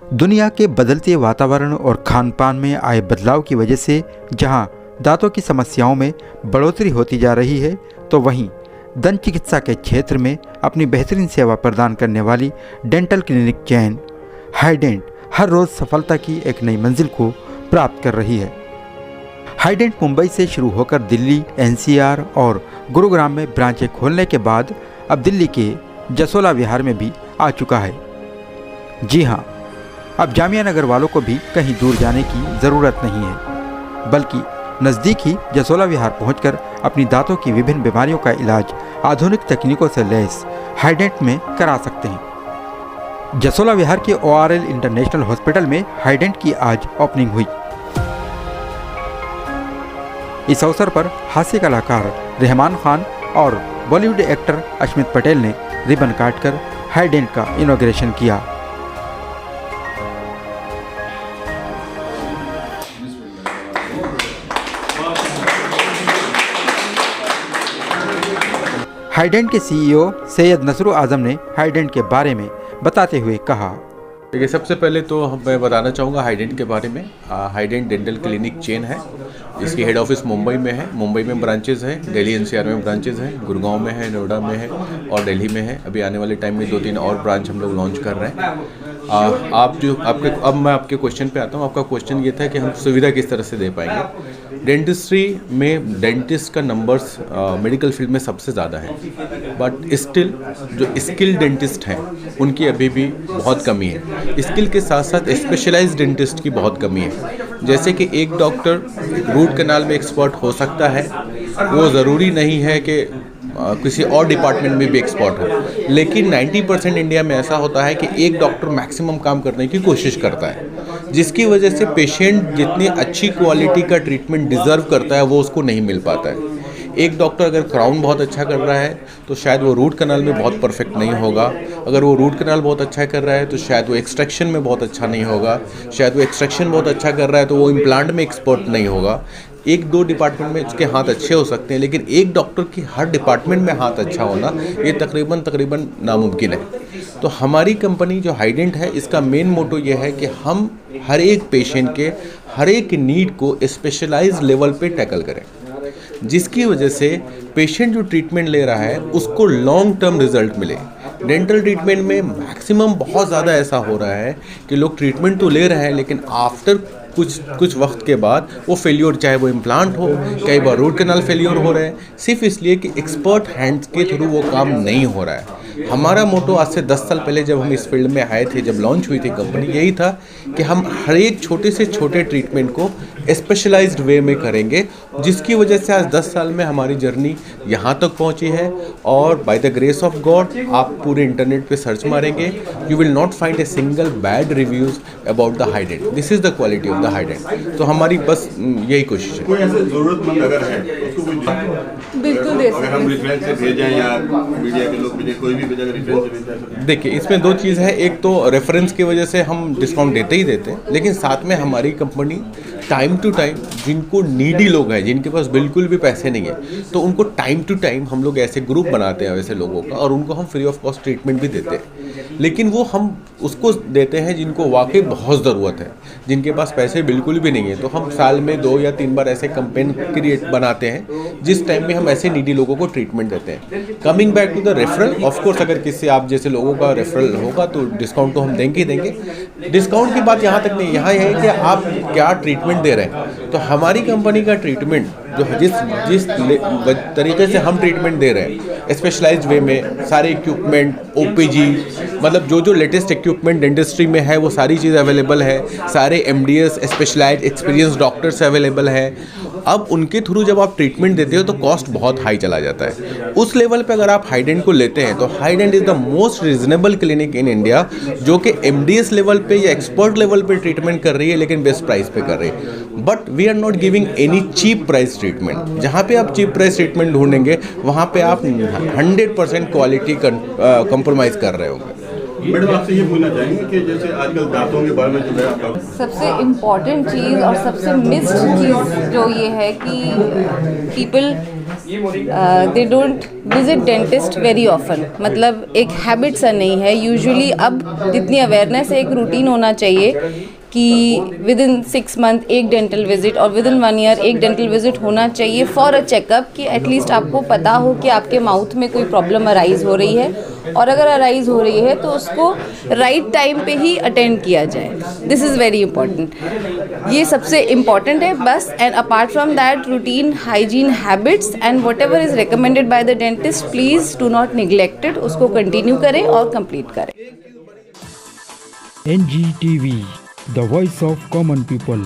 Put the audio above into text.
दुनिया के बदलते वातावरण और खान पान में आए बदलाव की वजह से जहां दांतों की समस्याओं में बढ़ोतरी होती जा रही है, तो वहीं दंत चिकित्सा के क्षेत्र में अपनी बेहतरीन सेवा प्रदान करने वाली डेंटल क्लिनिक चेन हाइडेंट हर रोज़ सफलता की एक नई मंजिल को प्राप्त कर रही है। हाइडेंट मुंबई से शुरू होकर दिल्ली, एनसीआर और गुरुग्राम में ब्रांचें खोलने के बाद अब दिल्ली के जसोला विहार में भी आ चुका है। जी हाँ, अब जामिया नगर वालों को भी कहीं दूर जाने की ज़रूरत नहीं है, बल्कि नज़दीक ही जसोला विहार पहुंचकर अपनी दांतों की विभिन्न बीमारियों का इलाज आधुनिक तकनीकों से लैस हाइडेंट में करा सकते हैं। जसोला विहार के ORL इंटरनेशनल हॉस्पिटल में हाइडेंट की आज ओपनिंग हुई। इस अवसर पर हास्य कलाकार रहमान खान और बॉलीवुड एक्टर अश्मित पटेल ने रिबन काटकर हाइडेंट का इनॉग्रेशन किया। हाइडेंट के CEO सैयद नसरुल आजम ने हाइडेंट के बारे में बताते हुए कहा। देखिए, सबसे पहले तो मैं बताना चाहूँगा हाइडेंट के बारे में। हाइडेंट डेंटल क्लिनिक चेन है, जिसकी हेड ऑफिस मुंबई में है। मुंबई में ब्रांचेज़ हैं, दिल्ली NCR में ब्रांचेज़ हैं, गुड़गांव में है, नोएडा में है और दिल्ली में है। अभी आने वाले टाइम में 2-3 और ब्रांच हम लोग लॉन्च कर रहे हैं। अब मैं आपके क्वेश्चन पे आता हूँ। आपका क्वेश्चन ये था कि हम सुविधा किस तरह से दे पाएंगे। डेंटिस्ट्री में डेंटिस्ट का नंबर्स मेडिकल फील्ड में सबसे ज़्यादा है, बट स्टिल जो स्किल डेंटिस्ट हैं उनकी अभी भी बहुत कमी है। स्किल के साथ साथ स्पेशलाइज्ड डेंटिस्ट की बहुत कमी है। जैसे कि एक डॉक्टर रूट कैनाल में एक्सपर्ट हो सकता है, वो ज़रूरी नहीं है कि किसी और डिपार्टमेंट में भी एक्सपर्ट हो, लेकिन 90% इंडिया में ऐसा होता है कि एक डॉक्टर मैक्सिमम काम करने की कोशिश करता है, जिसकी वजह से पेशेंट जितनी अच्छी क्वालिटी का ट्रीटमेंट डिज़र्व करता है वो उसको नहीं मिल पाता है। एक डॉक्टर अगर क्राउन बहुत अच्छा कर रहा है तो शायद वो रूट कैनाल में बहुत परफेक्ट नहीं होगा। अगर वो रूट कैनाल बहुत अच्छा कर रहा है तो शायद वो एक्सट्रैक्शन में बहुत अच्छा नहीं होगा। शायद वो एक्सट्रैक्शन बहुत अच्छा कर रहा है तो वो इम्प्लांट में एक्सपर्ट नहीं होगा। 1-2 डिपार्टमेंट में उसके हाथ अच्छे हो सकते हैं, लेकिन एक डॉक्टर की हर डिपार्टमेंट में हाथ अच्छा होना ये तकरीबन नामुमकिन है। तो हमारी कंपनी जो हाइडेंट है, इसका मेन मोटो ये है कि हम हर एक पेशेंट के हर एक नीड को स्पेशलाइज्ड लेवल पे टैकल करें, जिसकी वजह से पेशेंट जो ट्रीटमेंट ले रहा है उसको लॉन्ग टर्म रिजल्ट मिले। डेंटल ट्रीटमेंट में मैक्सिमम बहुत ज़्यादा ऐसा हो रहा है कि लोग ट्रीटमेंट तो ले रहे हैं, लेकिन आफ्टर कुछ वक्त के बाद वो फेलियर, चाहे वो इम्प्लांट हो, कई बार रूट कैनाल फेलियर हो रहे हैं, सिर्फ इसलिए कि एक्सपर्ट हैंड्स के थ्रू वो काम नहीं हो रहा है। हमारा मोटो आज से 10 साल पहले जब हम इस फील्ड में आए थे, जब लॉन्च हुई थी कंपनी, यही था कि हम हर एक छोटे से छोटे ट्रीटमेंट को स्पेशलाइज्ड वे में करेंगे, जिसकी वजह से आज 10 साल में हमारी जर्नी यहाँ तक पहुँची है। और by the grace of God आप पूरे इंटरनेट पे सर्च मारेंगे, you will not find a single bed reviews about the hydrant. This is the quality of the hydrant. तो हमारी बस यही कोशिश है। कोई ऐसे ज़रूरतमंद अगर है उसको बिल्कुल दे सकते हैं। अगर हम रेफरेंस से भेजें या मीडिया के लोग भेजें, कोई भी भेजें रेफरेंस से भेजें। देखिए, इसमें 2 चीज़ है। एक तो रेफरेंस की वजह से हम डिस्काउंट देते ही देते हैं, लेकिन साथ में हमारी कंपनी टाइम टू टाइम जिनको नीडी लोग हैं, जिनके पास बिल्कुल भी पैसे नहीं है, तो उनको टाइम टू टाइम हम लोग ऐसे ग्रुप बनाते हैं वैसे लोगों का, और उनको हम फ्री ऑफ कॉस्ट ट्रीटमेंट भी देते हैं। लेकिन वो हम उसको देते हैं जिनको वाकई बहुत ज़रूरत है, जिनके पास पैसे बिल्कुल भी नहीं है। तो हम साल में 2 या 3 बार ऐसे कैंपेन क्रिएट बनाते हैं जिस टाइम में हम ऐसे नीडी लोगों को ट्रीटमेंट देते हैं। Coming back to the referral, of course अगर किसी आप जैसे लोगों का रेफरल होगा तो डिस्काउंट तो हम देंगे ही देंगे। डिस्काउंट की बात यहाँ तक नहीं, यहाँ है कि आप क्या ट्रीटमेंट दे रहे हैं। तो हमारी कंपनी का ट्रीटमेंट जो जिस तरीके से हम ट्रीटमेंट दे रहे हैं, स्पेशलाइज्ड वे में, सारे इक्विपमेंट, OPG, मतलब जो लेटेस्ट इक्विपमेंट डेंटिस्ट्री में है वो सारी चीज़ अवेलेबल है। सारे MDS specialised experience doctors available है। अब उनके थ्रू जब आप ट्रीटमेंट देते हो तो कॉस्ट बहुत हाई चला जाता है। उस लेवल पे अगर आप हाइडेंट को लेते हैं तो hydrant is the most reasonable clinic in India, जो कि MDS लेवल पे या एक्सपर्ट लेवल पे ट्रीटमेंट कर रही है, लेकिन बेस्ट प्राइस पे कर रही है। But we are not giving any cheap price treatment. जहाँ पे आप चीप प्राइस ट्रीटमेंट ढूंढेंगे वहाँ पे आप 100% क्वालिटी कंप्रोमाइज़ कर रहे होंगे। मैडम आपसे ये पूछना चाहेंगे कि जैसे आजकल दांतों के बारे में जो है आपका सबसे इम्पॉर्टेंट चीज़ और सबसे मिस्ड चीज़ जो ये है कि people they don't visit dentist very often, मतलब एक हैबिट सा नहीं है यूजुअली। अब जितनी अवेयरनेस है, एक रूटीन होना चाहिए कि विद इन 6 मंथ एक डेंटल विजिट और विद इन 1 ईयर एक डेंटल विजिट होना चाहिए फॉर अ चेकअप, कि एटलीस्ट आपको पता हो कि आपके माउथ में कोई प्रॉब्लम अराइज हो रही है, और अगर अराइज हो रही है तो उसको राइट टाइम पे ही अटेंड किया जाए। दिस इज़ वेरी इंपॉर्टेंट, ये सबसे इम्पॉर्टेंट है बस। And apart from that, routine hygiene habits and what ever is recommended by the dentist, please do not neglect it, उसको कंटिन्यू करें और कंप्लीट करें। NGTV, the voice of common people.